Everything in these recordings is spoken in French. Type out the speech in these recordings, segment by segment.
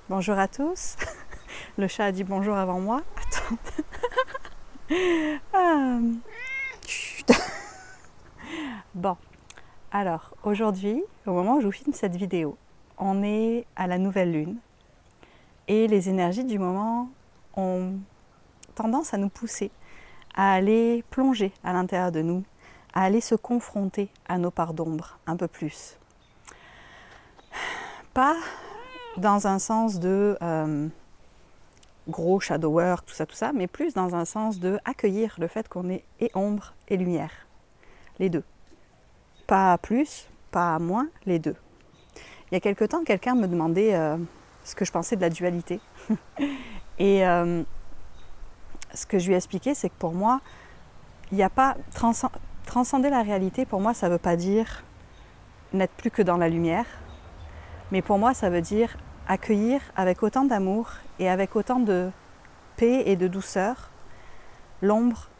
Bonjour à tous. Le chat a dit bonjour avant moi. Attends. Ah. Chut. Bon, alors aujourd'hui, au moment où je vous filme cette vidéo, on est à la nouvelle lune et les énergies du moment ont tendance à nous pousser à aller plonger à l'intérieur de nous, à aller se confronter à nos parts d'ombre un peu plus. Pas dans un sens de gros shadow work, tout ça, mais plus dans un sens de accueillir le fait qu'on est et ombre et lumière, les deux. Pas plus, pas moins, les deux. Il y a quelque temps, quelqu'un me demandait ce que je pensais de la dualité. Et ce que je lui ai expliqué, c'est que pour moi, il n'y a pas transcender la réalité. Pour moi, ça ne veut pas dire n'être plus que dans la lumière, mais pour moi, ça veut dire accueillir avec autant d'amour et avec autant de paix et de douceur l'ombre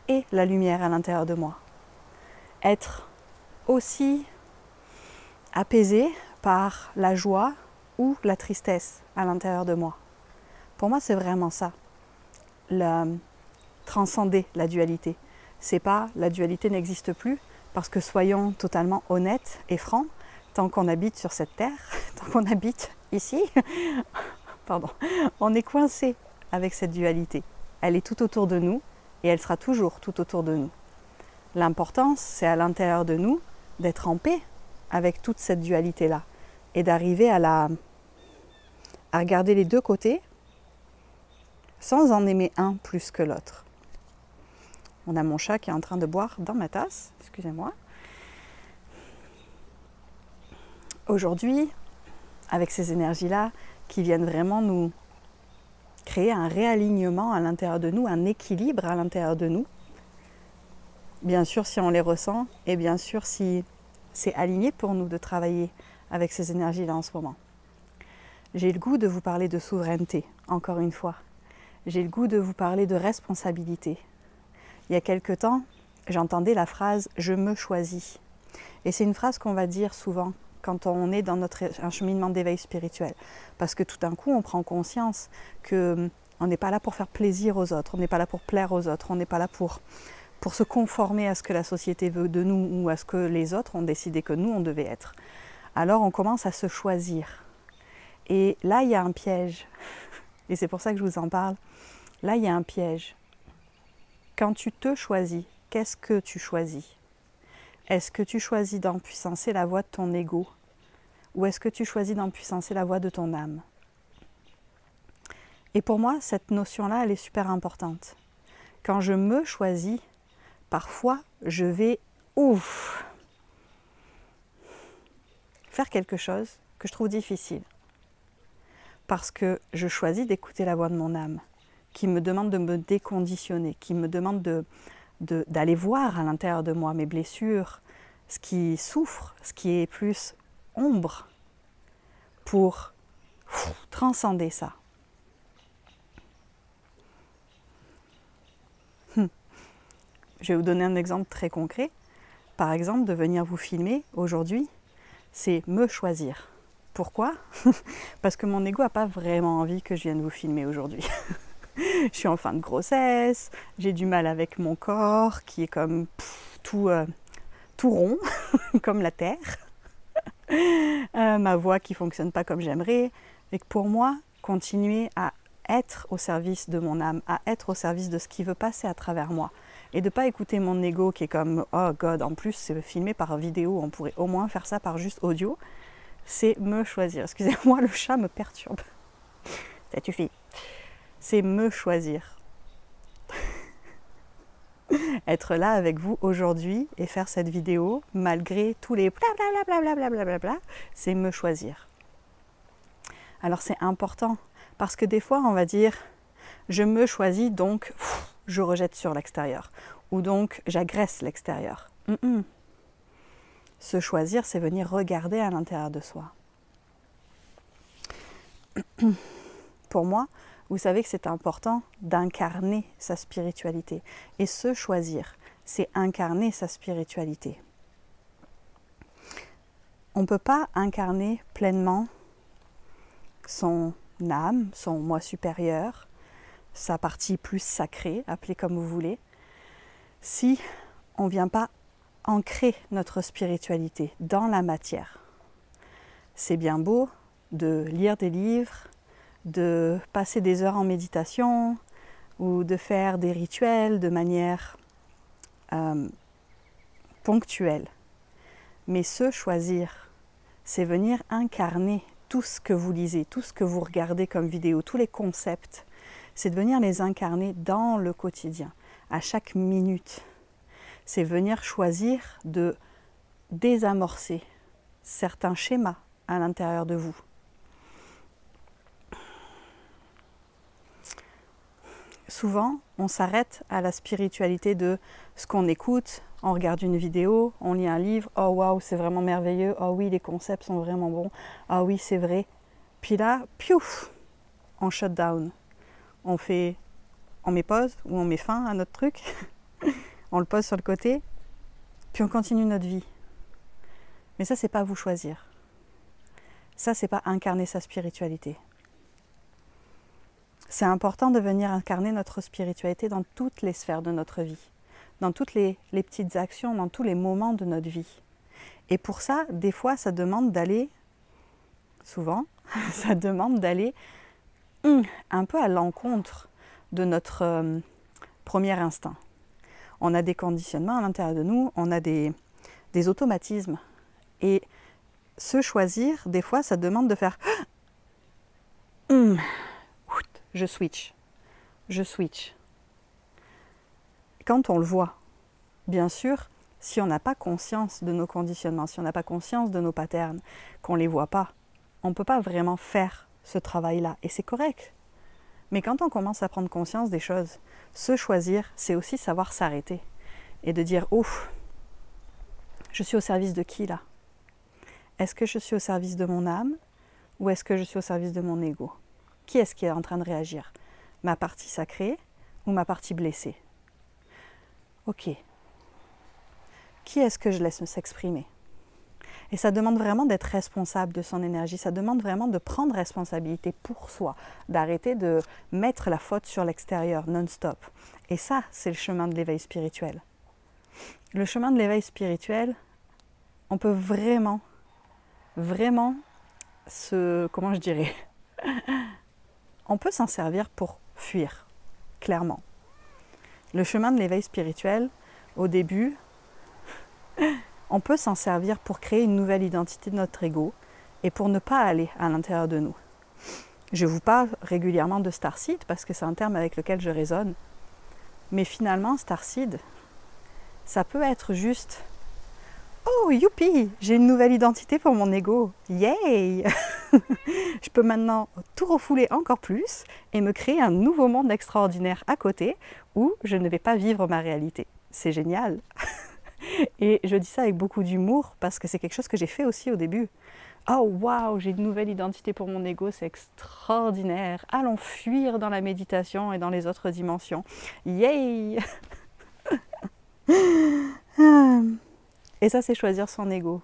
et la lumière à l'intérieur de moi. Être aussi apaisé par la joie ou la tristesse à l'intérieur de moi. Pour moi, c'est vraiment ça. Transcender la dualité. C'est pas la dualité n'existe plus, parce que soyons totalement honnêtes et francs, tant qu'on habite sur cette terre, tant qu'on habite ici, pardon, on est coincé avec cette dualité. Elle est tout autour de nous et elle sera toujours tout autour de nous. L'important, c'est à l'intérieur de nous d'être en paix avec toute cette dualité-là et d'arriver à regarder les deux côtés sans en aimer un plus que l'autre. On a mon chat qui est en train de boire dans ma tasse, excusez-moi. Aujourd'hui, avec ces énergies-là qui viennent vraiment nous créer un réalignement à l'intérieur de nous, un équilibre à l'intérieur de nous, bien sûr si on les ressent et bien sûr si c'est aligné pour nous de travailler avec ces énergies-là en ce moment. J'ai le goût de vous parler de souveraineté, encore une fois. J'ai le goût de vous parler de responsabilité. Il y a quelque temps, j'entendais la phrase « je me choisis ». Et c'est une phrase qu'on va dire souvent quand on est dans un cheminement d'éveil spirituel. Parce que tout d'un coup, on prend conscience qu'on n'est pas là pour faire plaisir aux autres, on n'est pas là pour plaire aux autres, on n'est pas là pour se conformer à ce que la société veut de nous ou à ce que les autres ont décidé que nous, on devait être. Alors on commence à se choisir. Et là, il y a un piège. Et c'est pour ça que je vous en parle. Là, il y a un piège. Quand tu te choisis, qu'est-ce que tu choisis? Est-ce que tu choisis d'empuissancer la voix de ton ego? Ou est-ce que tu choisis d'empuissancer la voix de ton âme? Et pour moi, cette notion-là, elle est super importante. Quand je me choisis, parfois, je vais faire quelque chose que je trouve difficile. Parce que je choisis d'écouter la voix de mon âme, qui me demande de me déconditionner, qui me demande d'aller voir à l'intérieur de moi mes blessures, ce qui souffre, ce qui est plus ombre, pour transcender ça. Je vais vous donner un exemple très concret. Par exemple, de venir vous filmer aujourd'hui, c'est me choisir. Pourquoi? Parce que mon ego n'a pas vraiment envie que je vienne vous filmer aujourd'hui. Je suis en fin de grossesse, j'ai du mal avec mon corps qui est comme tout rond, comme la terre. Ma voix qui ne fonctionne pas comme j'aimerais. Et que pour moi, continuer à être au service de mon âme, à être au service de ce qui veut passer à travers moi. Et de ne pas écouter mon ego qui est comme « Oh God, en plus c'est filmé par vidéo, on pourrait au moins faire ça par juste audio », c'est me choisir. Excusez-moi, le chat me perturbe. Ça suffit. C'est me choisir. Être là avec vous aujourd'hui et faire cette vidéo, malgré tous les blablabla, c'est me choisir. Alors c'est important, parce que des fois on va dire « je me choisis donc je rejette sur l'extérieur » ou donc j'agresse l'extérieur. Se choisir, c'est venir regarder à l'intérieur de soi. Pour moi, vous savez que c'est important d'incarner sa spiritualité. Et se choisir, c'est incarner sa spiritualité. On ne peut pas incarner pleinement son âme, son moi supérieur, sa partie plus sacrée, appelée comme vous voulez, si on ne vient pas ancrer notre spiritualité dans la matière. C'est bien beau de lire des livres, de passer des heures en méditation ou de faire des rituels de manière ponctuelle. Mais se choisir, c'est venir incarner tout ce que vous lisez, tout ce que vous regardez comme vidéo, tous les concepts. C'est de venir les incarner dans le quotidien, à chaque minute. C'est venir choisir de désamorcer certains schémas à l'intérieur de vous. Souvent, on s'arrête à la spiritualité de ce qu'on écoute, on regarde une vidéo, on lit un livre, oh waouh, c'est vraiment merveilleux, oh oui, les concepts sont vraiment bons, oh oui, c'est vrai. Puis là, piouf, on shut down. On met pause ou on met fin à notre truc, on le pose sur le côté, puis on continue notre vie. Mais ça, c'est pas vous choisir. Ça, c'est pas incarner sa spiritualité. C'est important de venir incarner notre spiritualité dans toutes les sphères de notre vie, dans toutes les petites actions, dans tous les moments de notre vie. Et pour ça, des fois, ça demande d'aller, souvent, ça demande d'aller un peu à l'encontre de notre premier instinct. On a des conditionnements à l'intérieur de nous, on a des automatismes. Et se choisir, des fois, ça demande de faire je switch. Quand on le voit, bien sûr, si on n'a pas conscience de nos conditionnements, si on n'a pas conscience de nos patterns, qu'on ne les voit pas, on ne peut pas vraiment faire ce travail-là. Et c'est correct. Mais quand on commence à prendre conscience des choses, se choisir, c'est aussi savoir s'arrêter. Et de dire, ouf, je suis au service de qui là? Est-ce que je suis au service de mon âme ou est-ce que je suis au service de mon ego? Qui est-ce qui est en train de réagir? Ma partie sacrée ou ma partie blessée? Ok. Qui est-ce que je laisse s'exprimer? Et ça demande vraiment d'être responsable de son énergie, ça demande vraiment de prendre responsabilité pour soi, d'arrêter de mettre la faute sur l'extérieur non-stop. Et ça, c'est le chemin de l'éveil spirituel. Le chemin de l'éveil spirituel, on peut vraiment comment je dirais, on peut s'en servir pour fuir, clairement. Le chemin de l'éveil spirituel, au début, on peut s'en servir pour créer une nouvelle identité de notre ego et pour ne pas aller à l'intérieur de nous. Je vous parle régulièrement de Starseed parce que c'est un terme avec lequel je résonne. Mais finalement, Starseed, ça peut être juste « Oh, youpi, j'ai une nouvelle identité pour mon ego. Yay !» Je peux maintenant tout refouler encore plus et me créer un nouveau monde extraordinaire à côté où je ne vais pas vivre ma réalité. C'est génial. Et je dis ça avec beaucoup d'humour parce que c'est quelque chose que j'ai fait aussi au début. Oh waouh, j'ai une nouvelle identité pour mon ego, c'est extraordinaire. Allons fuir dans la méditation et dans les autres dimensions. Yay! Et ça, c'est choisir son ego.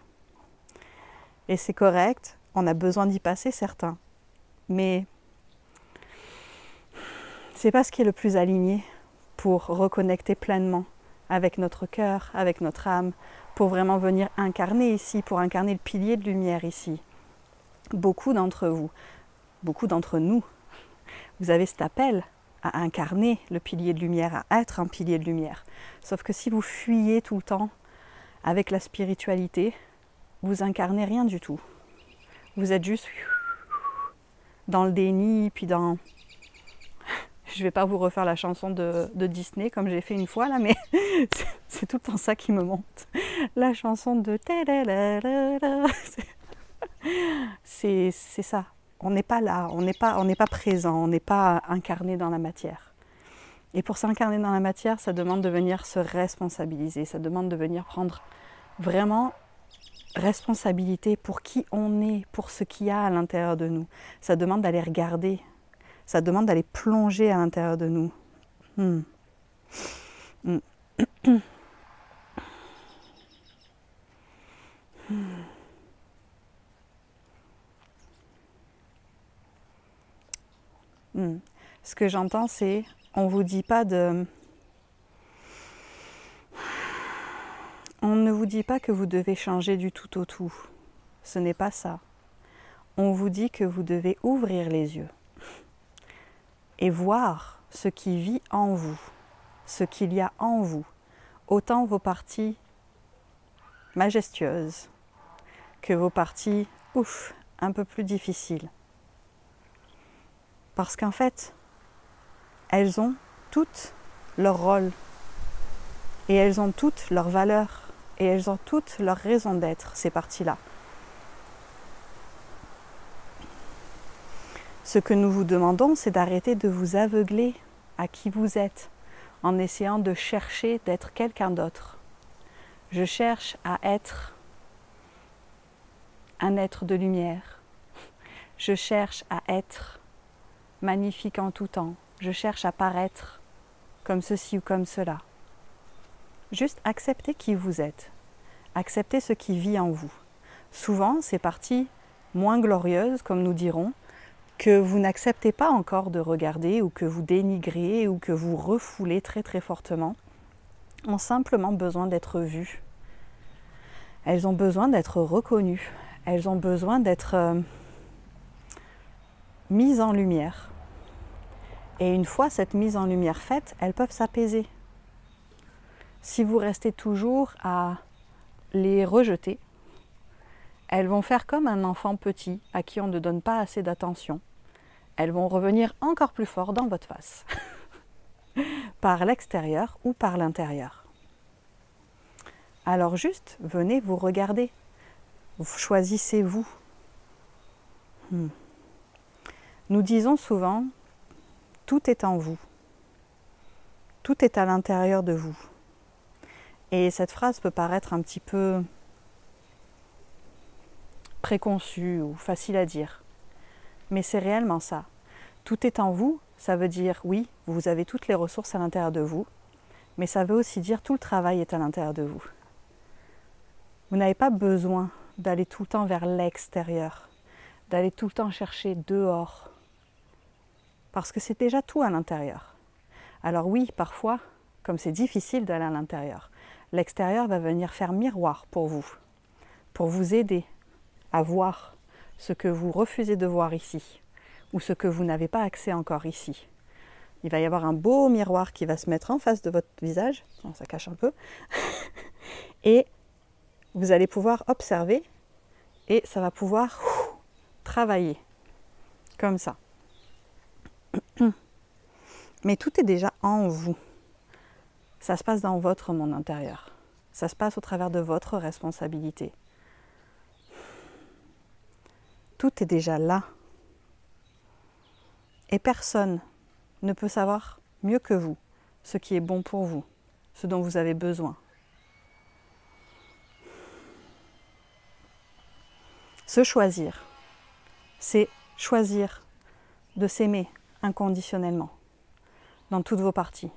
Et c'est correct, on a besoin d'y passer, certains. Mais c'est pas ce qui est le plus aligné pour reconnecter pleinement avec notre cœur, avec notre âme, pour vraiment venir incarner ici, pour incarner le pilier de lumière ici. Beaucoup d'entre vous, beaucoup d'entre nous, vous avez cet appel à incarner le pilier de lumière, à être un pilier de lumière. Sauf que si vous fuyez tout le temps avec la spiritualité, vous incarnez rien du tout. Vous êtes juste dans le déni, puis dans... Je ne vais pas vous refaire la chanson de Disney comme j'ai fait une fois là, mais c'est tout le temps ça qui me monte. La chanson de... C'est ça. On n'est pas là, on n'est pas présent, on n'est pas incarné dans la matière. Et pour s'incarner dans la matière, ça demande de venir se responsabiliser, ça demande de venir prendre vraiment responsabilité pour qui on est, pour ce qu'il y a à l'intérieur de nous. Ça demande d'aller regarder, ça demande d'aller plonger à l'intérieur de nous. Ce que j'entends, c'est, on vous dit pas de... On ne vous dit pas que vous devez changer du tout au tout. Ce n'est pas ça. On vous dit que vous devez ouvrir les yeux et voir ce qui vit en vous, ce qu'il y a en vous, autant vos parties majestueuses que vos parties, un peu plus difficiles. Parce qu'en fait, elles ont toutes leur rôle et elles ont toutes leur valeur et elles ont toutes leur raison d'être, ces parties-là. Ce que nous vous demandons, c'est d'arrêter de vous aveugler à qui vous êtes en essayant de chercher d'être quelqu'un d'autre. Je cherche à être un être de lumière. Je cherche à être magnifique en tout temps. Je cherche à paraître comme ceci ou comme cela. Juste acceptez qui vous êtes. Acceptez ce qui vit en vous. Souvent, ces parties moins glorieuses, comme nous dirons, que vous n'acceptez pas encore de regarder ou que vous dénigrez ou que vous refoulez très très fortement, ont simplement besoin d'être vues. Elles ont besoin d'être reconnues. Elles ont besoin d'être mises en lumière. Et une fois cette mise en lumière faite, elles peuvent s'apaiser. Si vous restez toujours à les rejeter, elles vont faire comme un enfant petit à qui on ne donne pas assez d'attention. Elles vont revenir encore plus fort dans votre face, par l'extérieur ou par l'intérieur. Alors juste, venez vous regarder. Choisissez-vous. Nous disons souvent, tout est en vous. Tout est à l'intérieur de vous. Et cette phrase peut paraître un petit peu préconçue ou facile à dire. Mais c'est réellement ça. Tout est en vous, ça veut dire, oui, vous avez toutes les ressources à l'intérieur de vous, mais ça veut aussi dire tout le travail est à l'intérieur de vous. Vous n'avez pas besoin d'aller tout le temps vers l'extérieur, d'aller tout le temps chercher dehors, parce que c'est déjà tout à l'intérieur. Alors oui, parfois, comme c'est difficile d'aller à l'intérieur, l'extérieur va venir faire miroir pour vous aider à voir ce que vous refusez de voir ici, ou ce que vous n'avez pas accès encore ici. Il va y avoir un beau miroir qui va se mettre en face de votre visage, ça cache un peu, et vous allez pouvoir observer, et ça va pouvoir travailler, comme ça. Mais tout est déjà en vous. Ça se passe dans votre monde intérieur. Ça se passe au travers de votre responsabilité. Tout est déjà là. Et personne ne peut savoir mieux que vous ce qui est bon pour vous, ce dont vous avez besoin. Se choisir, c'est choisir de s'aimer inconditionnellement, dans toutes vos parties,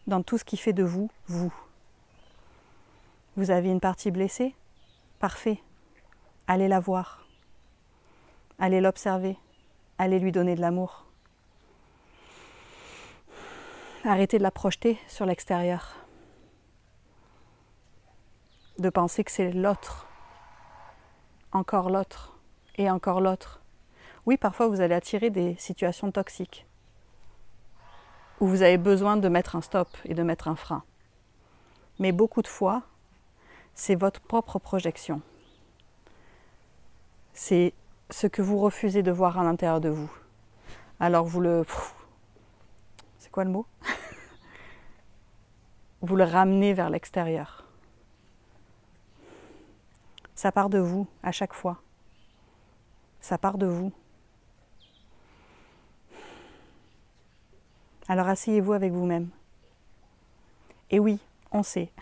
dans tout ce qui fait de vous, vous. Vous avez une partie blessée? Parfait. Allez la voir. Allez l'observer. Allez lui donner de l'amour. Arrêtez de la projeter sur l'extérieur. De penser que c'est l'autre. Encore l'autre. Et encore l'autre. Oui, parfois vous allez attirer des situations toxiques. Où vous avez besoin de mettre un stop et de mettre un frein. Mais beaucoup de fois, c'est votre propre projection. C'est ce que vous refusez de voir à l'intérieur de vous. Alors vous le... C'est quoi le mot? Vous le ramenez vers l'extérieur. Ça part de vous à chaque fois. Ça part de vous. Alors asseyez-vous avec vous-même. Et oui, on sait.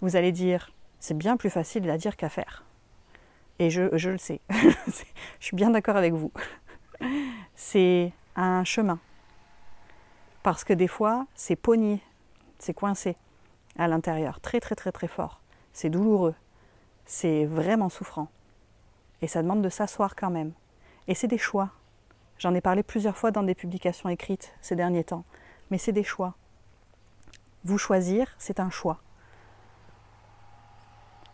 Vous allez dire, c'est bien plus facile à dire qu'à faire. Et je le sais. Je suis bien d'accord avec vous. C'est un chemin. Parce que des fois, c'est pogné, c'est coincé à l'intérieur, très très très très fort. C'est douloureux, c'est vraiment souffrant. Et ça demande de s'asseoir quand même. Et c'est des choix. J'en ai parlé plusieurs fois dans des publications écrites ces derniers temps. Mais c'est des choix. Vous choisir, c'est un choix.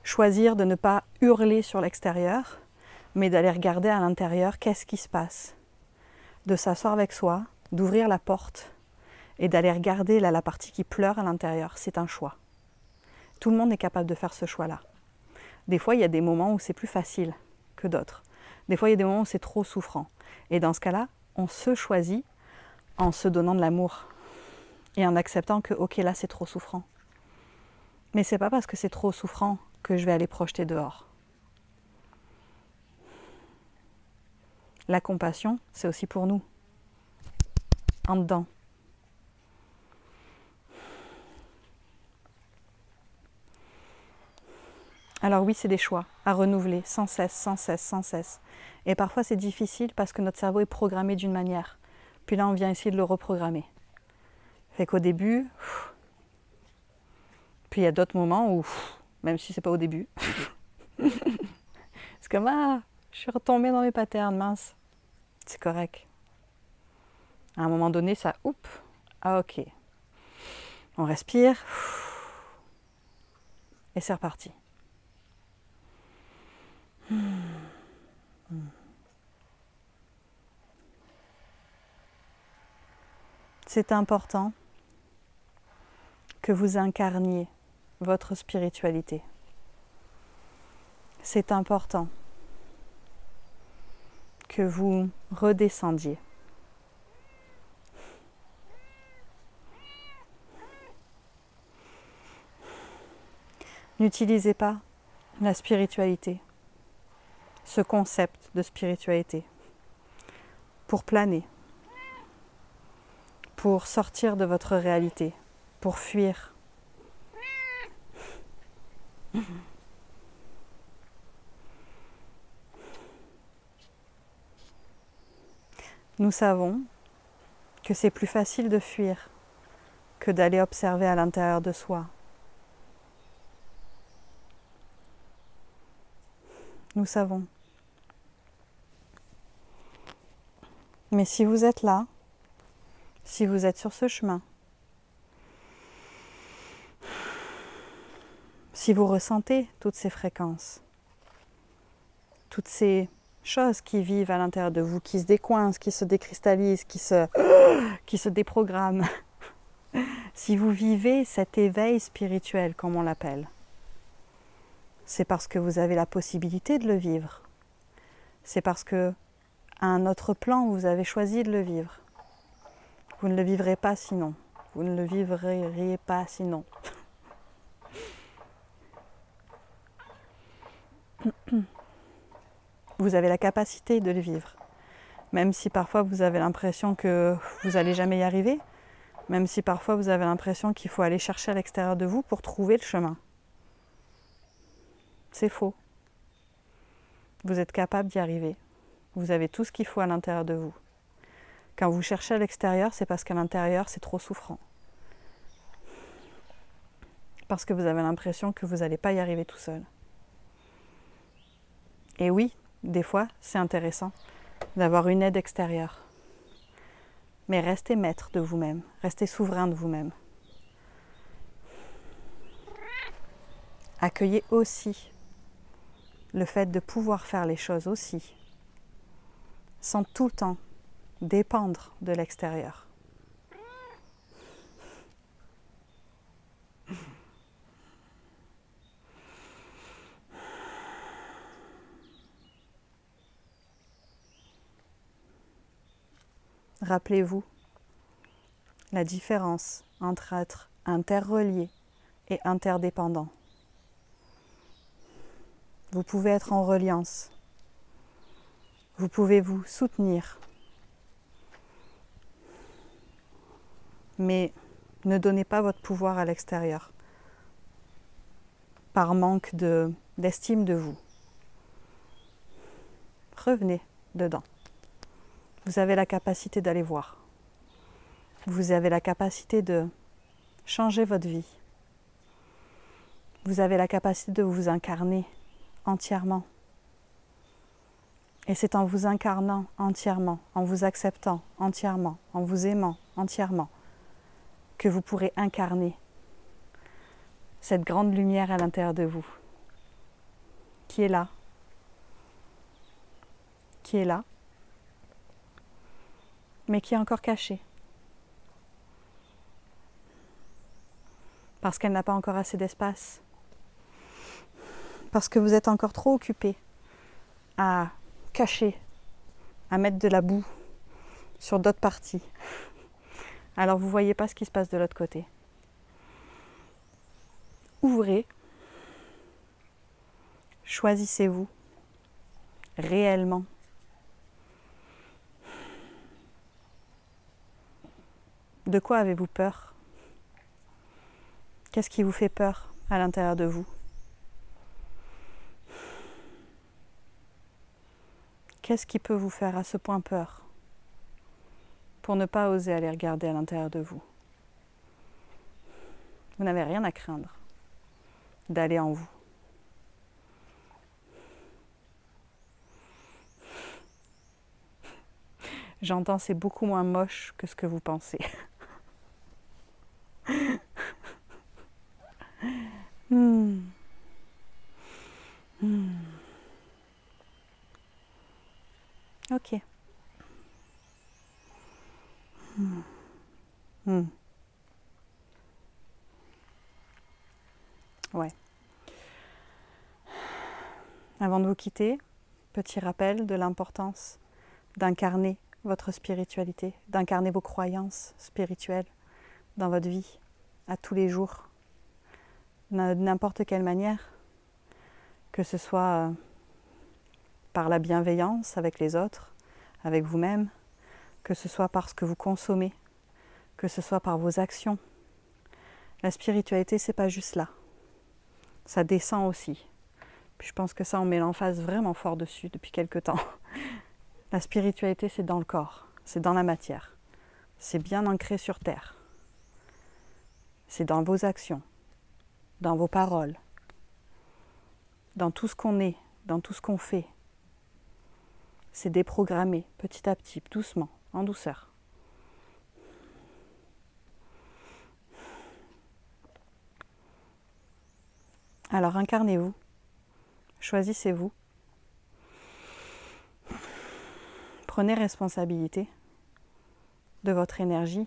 Choisir de ne pas hurler sur l'extérieur, mais d'aller regarder à l'intérieur qu'est-ce qui se passe. De s'asseoir avec soi, d'ouvrir la porte et d'aller regarder la partie qui pleure à l'intérieur. C'est un choix. Tout le monde est capable de faire ce choix-là. Des fois, il y a des moments où c'est plus facile que d'autres. Des fois, il y a des moments où c'est trop souffrant. Et dans ce cas-là, on se choisit en se donnant de l'amour et en acceptant que, ok, là, c'est trop souffrant. Mais c'est pas parce que c'est trop souffrant que je vais aller projeter dehors. La compassion, c'est aussi pour nous, en dedans. Alors oui, c'est des choix à renouveler sans cesse, sans cesse, sans cesse. Et parfois c'est difficile parce que notre cerveau est programmé d'une manière. Puis là, on vient essayer de le reprogrammer. Fait qu'au début, puis il y a d'autres moments où, même si c'est pas au début, c'est comme, ah, je suis retombée dans mes patterns, mince. C'est correct. À un moment donné, ça, oups, ah ok. On respire, et c'est reparti. C'est important que vous incarniez votre spiritualité. C'est important que vous redescendiez. N'utilisez pas la spiritualité, ce concept de spiritualité, pour planer, pour sortir de votre réalité, pour fuir. Nous savons que c'est plus facile de fuir que d'aller observer à l'intérieur de soi. Nous savons. Mais si vous êtes là, si vous êtes sur ce chemin, si vous ressentez toutes ces fréquences, toutes ces choses qui vivent à l'intérieur de vous, qui se décoincent, qui se décristallisent, qui se déprogramment, si vous vivez cet éveil spirituel, comme on l'appelle, c'est parce que vous avez la possibilité de le vivre. C'est parce que, à un autre plan, vous avez choisi de le vivre. Vous ne le vivrez pas sinon. Vous ne le vivriez pas sinon. Vous avez la capacité de le vivre. Même si parfois vous avez l'impression que vous n'allez jamais y arriver, même si parfois vous avez l'impression qu'il faut aller chercher à l'extérieur de vous pour trouver le chemin. C'est faux. Vous êtes capable d'y arriver. Vous avez tout ce qu'il faut à l'intérieur de vous. Quand vous cherchez à l'extérieur, c'est parce qu'à l'intérieur, c'est trop souffrant. Parce que vous avez l'impression que vous n'allez pas y arriver tout seul. Et oui, des fois, c'est intéressant d'avoir une aide extérieure. Mais restez maître de vous-même, restez souverain de vous-même. Accueillez aussi le fait de pouvoir faire les choses aussi, sans tout le temps dépendre de l'extérieur. Rappelez-vous la différence entre être interrelié et interdépendant. Vous pouvez être en reliance. Vous pouvez vous soutenir. Mais ne donnez pas votre pouvoir à l'extérieur par manque d'estime de vous. Revenez dedans. Vous avez la capacité d'aller voir. Vous avez la capacité de changer votre vie. Vous avez la capacité de vous incarner entièrement. Et c'est en vous incarnant entièrement, en vous acceptant entièrement, en vous aimant entièrement, que vous pourrez incarner cette grande lumière à l'intérieur de vous, qui est là, mais qui est encore cachée, parce qu'elle n'a pas encore assez d'espace, parce que vous êtes encore trop occupé à cacher, à mettre de la boue sur d'autres parties. Alors vous ne voyez pas ce qui se passe de l'autre côté. Ouvrez, choisissez-vous réellement. De quoi avez-vous peur? Qu'est-ce qui vous fait peur à l'intérieur de vous? Qu'est-ce qui peut vous faire à ce point peur pour ne pas oser aller regarder à l'intérieur de vous? Vous n'avez rien à craindre d'aller en vous. J'entends, c'est beaucoup moins moche que ce que vous pensez. Ok. Ouais. Avant de vous quitter, petit rappel de l'importance d'incarner votre spiritualité, d'incarner vos croyances spirituelles dans votre vie, à tous les jours, de n'importe quelle manière, que ce soit par la bienveillance avec les autres, avec vous-même, que ce soit par ce que vous consommez, que ce soit par vos actions. La spiritualité, c'est pas juste là. Ça descend aussi. Puis je pense que ça, on met l'emphase vraiment fort dessus depuis quelque temps. La spiritualité, c'est dans le corps, c'est dans la matière. C'est bien ancré sur terre. C'est dans vos actions, dans vos paroles, dans tout ce qu'on est, dans tout ce qu'on fait. C'est déprogrammé petit à petit, doucement, en douceur. Alors incarnez-vous, choisissez-vous, prenez responsabilité de votre énergie,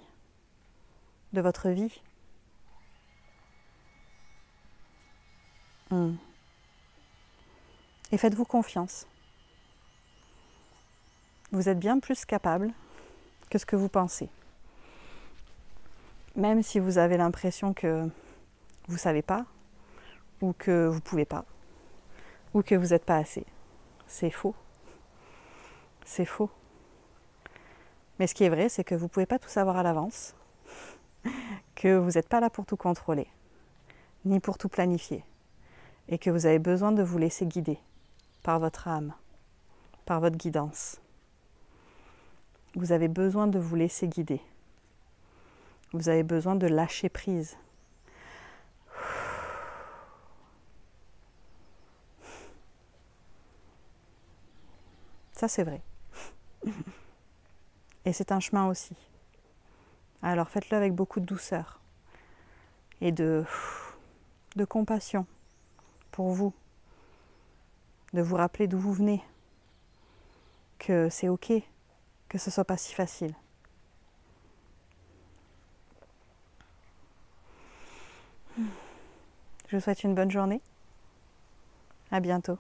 de votre vie. Et faites-vous confiance. Vous êtes bien plus capable que ce que vous pensez. Même si vous avez l'impression que vous ne savez pas, ou que vous ne pouvez pas, ou que vous n'êtes pas assez. C'est faux. C'est faux. Mais ce qui est vrai, c'est que vous ne pouvez pas tout savoir à l'avance, que vous n'êtes pas là pour tout contrôler, ni pour tout planifier, et que vous avez besoin de vous laisser guider par votre âme, par votre guidance. Vous avez besoin de vous laisser guider. Vous avez besoin de lâcher prise. Ça, c'est vrai. Et c'est un chemin aussi. Alors faites-le avec beaucoup de douceur et de compassion pour vous, de vous rappeler d'où vous venez, que c'est ok, que ce ne soit pas si facile. Je vous souhaite une bonne journée. À bientôt.